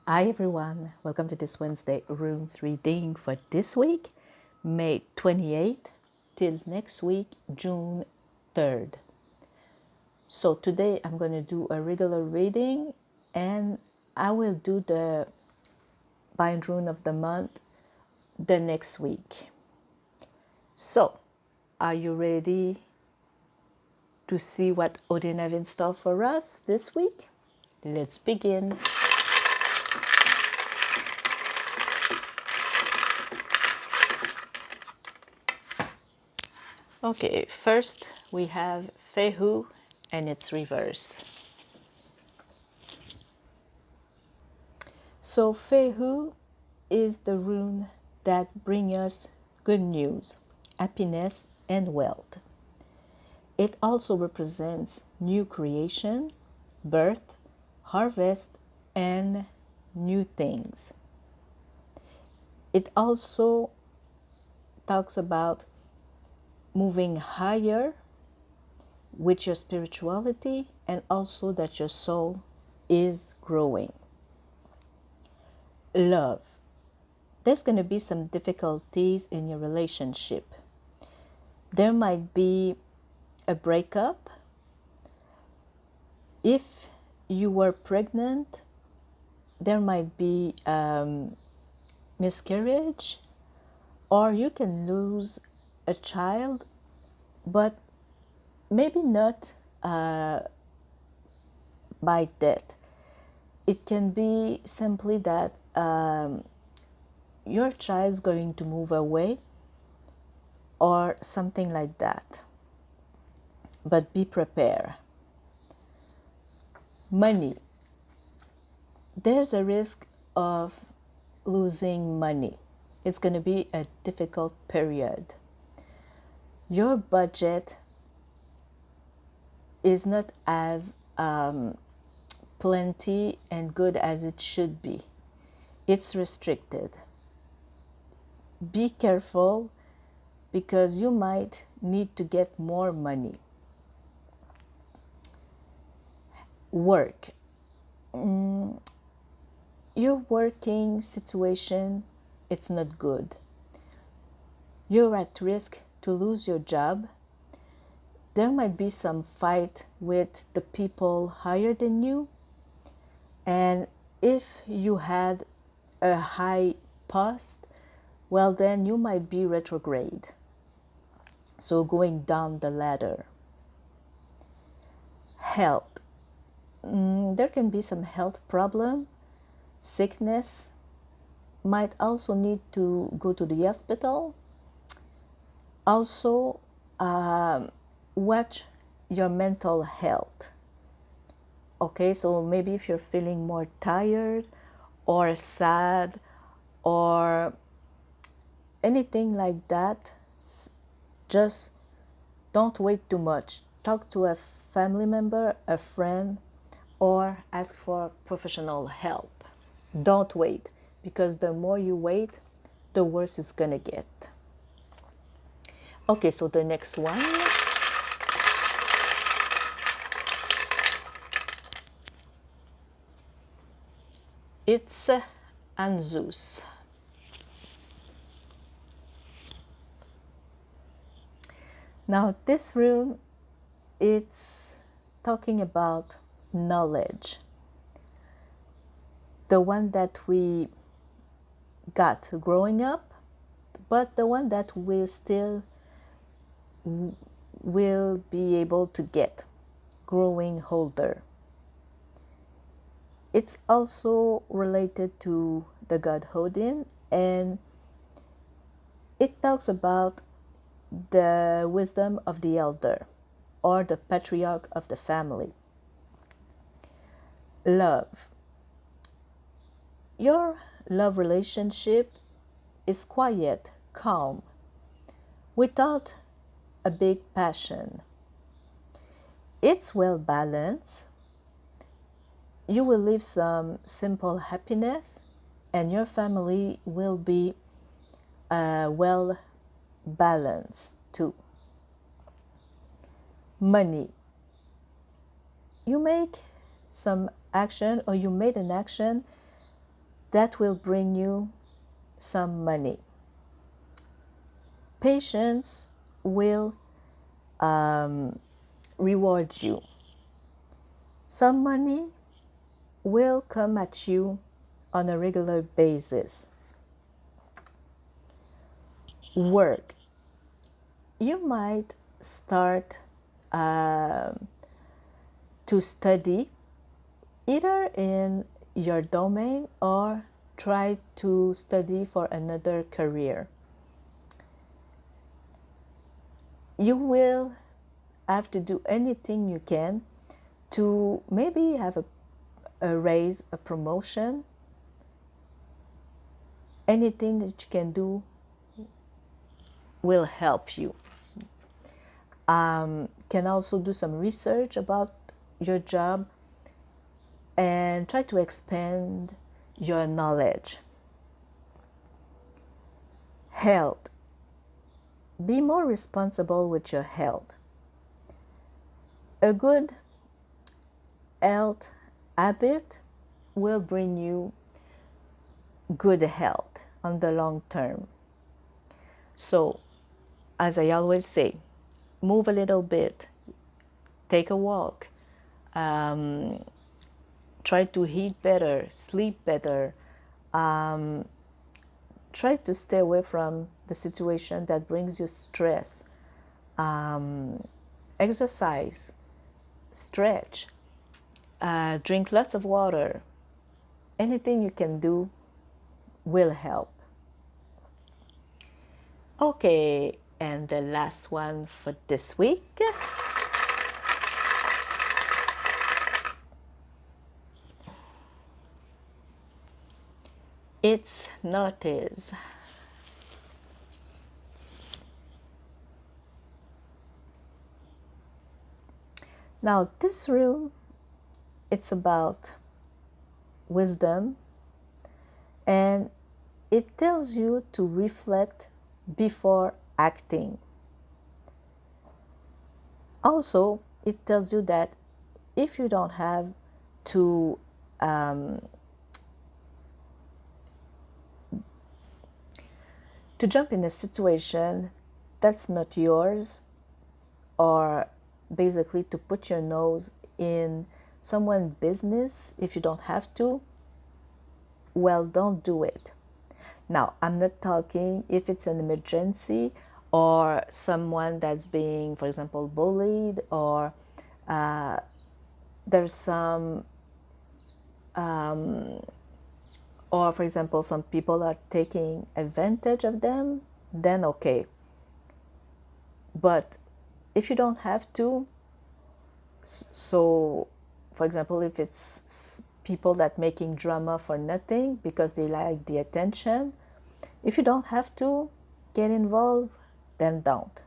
Hi everyone, welcome to this Wednesday runes reading for this week, May 28th till next week, June 3rd. So today I'm going to do a regular reading and I will do the bind rune of the month the next week. So, are you ready to see what Odin have in store for us this week? Let's begin. Okay, first we have Fehu and its reverse. So Fehu is the rune that brings us good news, happiness, and wealth. It also represents new creation, birth, harvest, and new things. It also talks about moving higher with your spirituality and also that your soul is growing. Love. There's going to be some difficulties in your relationship. There might be a breakup. If you were pregnant, there might be miscarriage, or you can lose a child, but maybe not by death. It can be simply that your child's going to move away or something like that. But be prepared. Money. There's a risk of losing money. It's going to be a difficult period. Your budget is not as plenty and good as it should be. It's restricted. Be careful because you might need to get more money. Work. Your working situation, it's not good. You're at risk to lose your job. There might be some fight with the people higher than you. And if you had a high post, well, then you might be retrograde. So going down the ladder. Health. There can be some health problem, sickness. Might also need to go to the hospital. Also, watch your mental health. Okay, so maybe if you're feeling more tired or sad or anything like that, just don't wait too much. Talk to a family member, a friend, or ask for professional help. Don't wait, because the more you wait, the worse it's gonna get. Okay, so the next one. It's Anzus. Now this rune, it's talking about knowledge. The one that we got growing up, but the one that we still will be able to get growing older. It's also related to the god Odin, and it talks about the wisdom of the elder or the patriarch of the family. Love. Your love relationship is quiet, calm, without a big passion. It's well balanced. You will live some simple happiness, and your family will be well balanced too. Money. You make some action, or you made an action that will bring you some money. Patience will reward you. Some money will come at you on a regular basis. Work. You might start to study either in your domain or try to study for another career. You will have to do anything you can to maybe have a raise, a promotion. Anything that you can do will help you. Can also do some research about your job and try to expand your knowledge. Health. Be more responsible with your health. A good health habit will bring you good health on the long term. So, as I always say, move a little bit, take a walk, try to eat better, sleep better, try to stay away from the situation that brings you stress, exercise, stretch, drink lots of water. Anything you can do will help. Okay, and the last one for this week. It's notice. Now this rule, it's about wisdom, and it tells you to reflect before acting. Also, it tells you that if you don't have to jump in a situation that's not yours, or basically to put your nose in someone's business if you don't have to, well, don't do it. Now, I'm not talking if it's an emergency or someone that's being, for example, bullied, or there's some, or for example, some people are taking advantage of them, then okay. But if you don't have to, so for example, if it's people that making drama for nothing because they like the attention, if you don't have to get involved, then don't.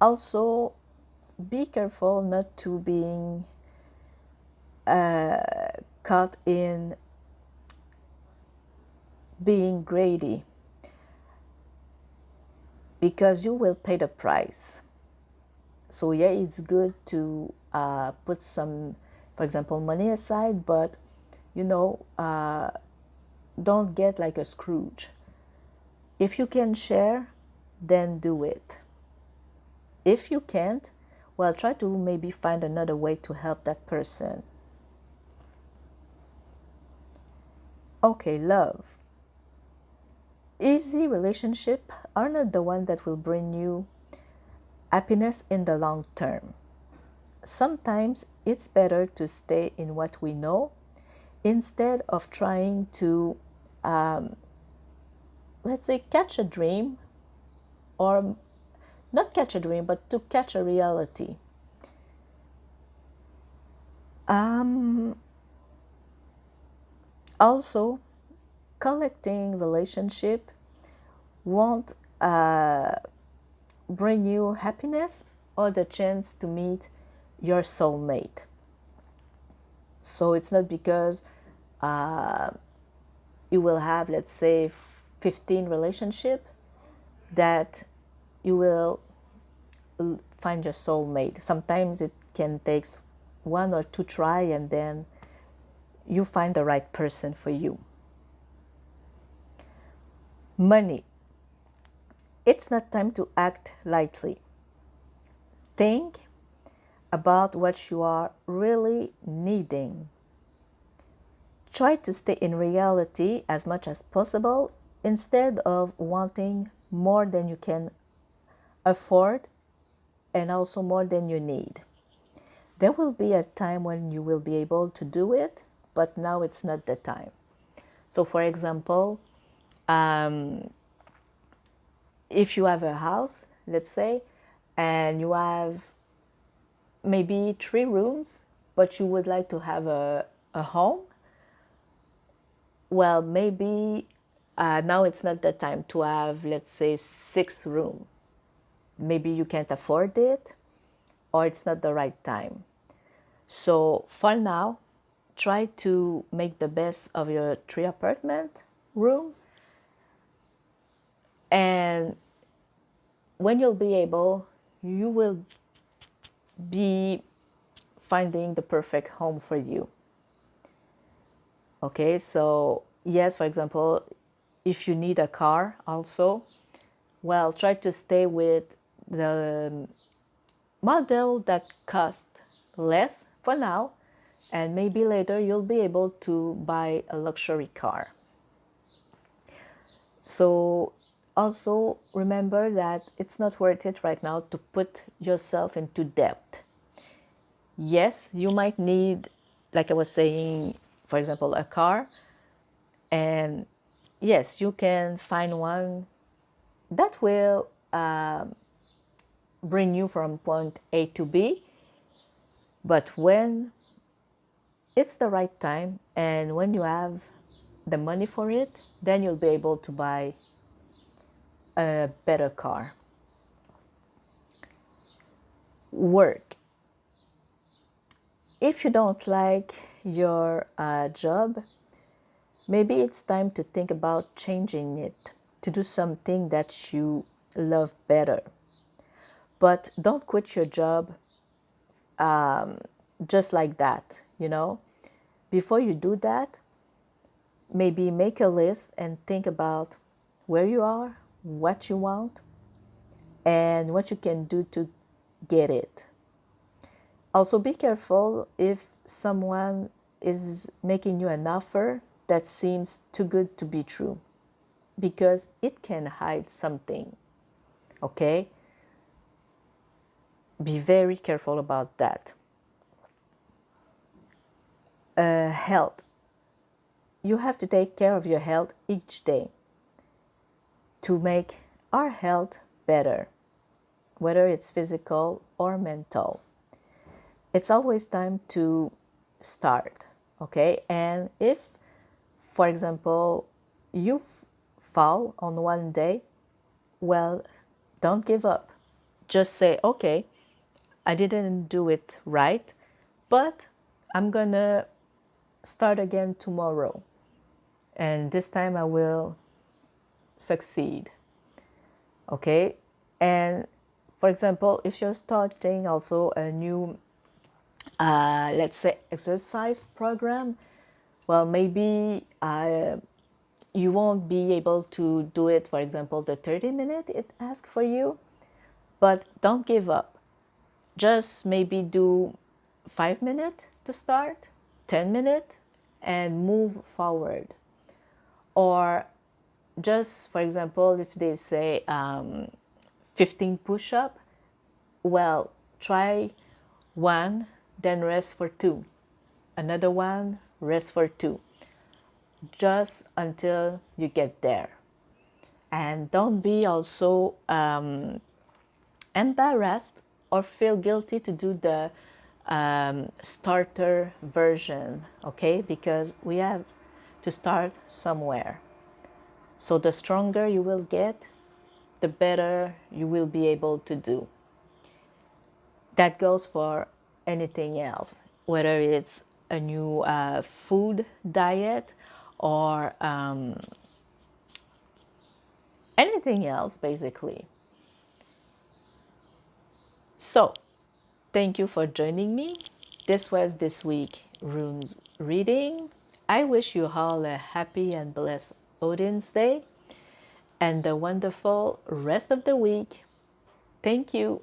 Also, be careful not to being caught in being greedy, because you will pay the price. So yeah, it's good to put some, for example, money aside, but don't get like a Scrooge. If you can share, then do it. If you can't, well, try to maybe find another way to help that person. Okay, love. Easy relationships are not the one that will bring you happiness in the long term. Sometimes it's better to stay in what we know instead of trying to, let's say, catch a dream, or not catch a dream, but to catch a reality. Also, collecting relationship won't bring you happiness or the chance to meet your soulmate. So it's not because you will have, let's say, 15 relationships that you will find your soulmate. Sometimes it can take one or two try, and then you find the right person for you. Money. It's not time to act lightly. Think about what you are really needing. Try to stay in reality as much as possible instead of wanting more than you can afford and also more than you need. There will be a time when you will be able to do it, but now it's not the time. So, for example, if you have a house, let's say, and you have maybe 3 rooms, but you would like to have a home, well, maybe now it's not the time to have, let's say, 6 rooms. Maybe you can't afford it, or it's not the right time. So for now, try to make the best of your 3 apartment room, and when you'll be able, you will be finding the perfect home for you. Okay, so yes, for example, if you need a car also, well, try to stay with the model that cost less for now, and maybe later you'll be able to buy a luxury car. So also remember that it's not worth it right now to put yourself into debt. Yes, you might need, like I was saying, for example, a car, and yes, you can find one that will bring you from point A to B, but when it's the right time and when you have the money for it, then you'll be able to buy a better car. Work. If you don't like your job, maybe it's time to think about changing it, to do something that you love better. But don't quit your job just like that, you know. Before you do that, maybe make a list and think about where you are, what you want, and what you can do to get it. Also, be careful if someone is making you an offer that seems too good to be true, because it can hide something. Okay? Be very careful about that. Health. You have to take care of your health each day to make our health better, whether it's physical or mental. It's always time to start, okay? And if, for example, you fall on one day, well, don't give up. Just say, okay, I didn't do it right, but I'm gonna start again tomorrow. And this time I will succeed. Okay? And for example, if you're starting also a new, let's say, exercise program, well, maybe you won't be able to do it, for example, the 30-minute it asks for you, but don't give up. Just maybe do 5 minutes to start, 10 minutes, and move forward. Or just, for example, if they say 15 push-up, well, try one, then rest for 2. Another one, rest for 2. Just until you get there. And don't be also embarrassed or feel guilty to do the starter version, okay? Because we have to start somewhere. So the stronger you will get, the better you will be able to do. That goes for anything else, whether it's a new food diet or anything else, basically. So, thank you for joining me. this was this week runes reading. I wish you all a happy and blessed Odin's Day and a wonderful rest of the week. Thank you.